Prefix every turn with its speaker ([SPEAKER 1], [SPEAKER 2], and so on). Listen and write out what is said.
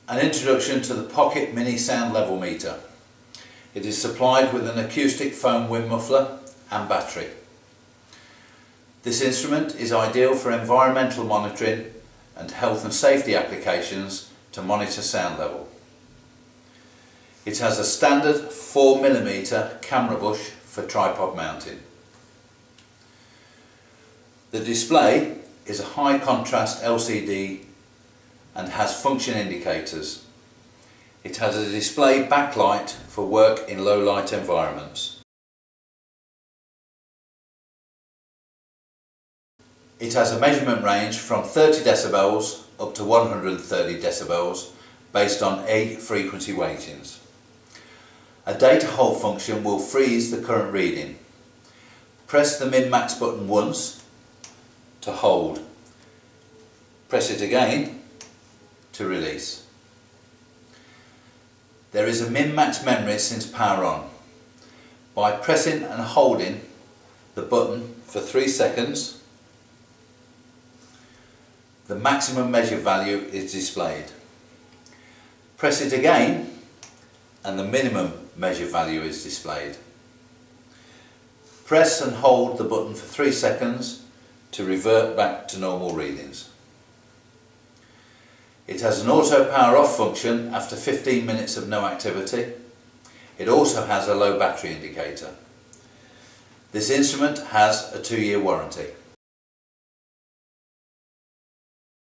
[SPEAKER 1] An introduction to the Pocket Mini Sound Level Meter. It is supplied with an acoustic foam wind muffler and battery. This instrument is ideal for environmental monitoring and health and safety applications to monitor sound level. It has a standard 4mm camera bush for tripod mounting. The display is a high contrast LCD and has function indicators. It has a display backlight for work in low light environments. It has a measurement range from 30 decibels up to 130 decibels based on A frequency weightings. A data hold function will freeze the current reading. Press the min-max button once to hold. Press it again to release. There is a min-max memory since power on. By pressing and holding the button for 3 seconds, the maximum measure value is displayed. Press it again and the minimum measure value is displayed. Press and hold the button for 3 seconds to revert back to normal readings. It has an auto power off function after 15 minutes of no activity. It also has a low battery indicator. This instrument has a 2-year warranty.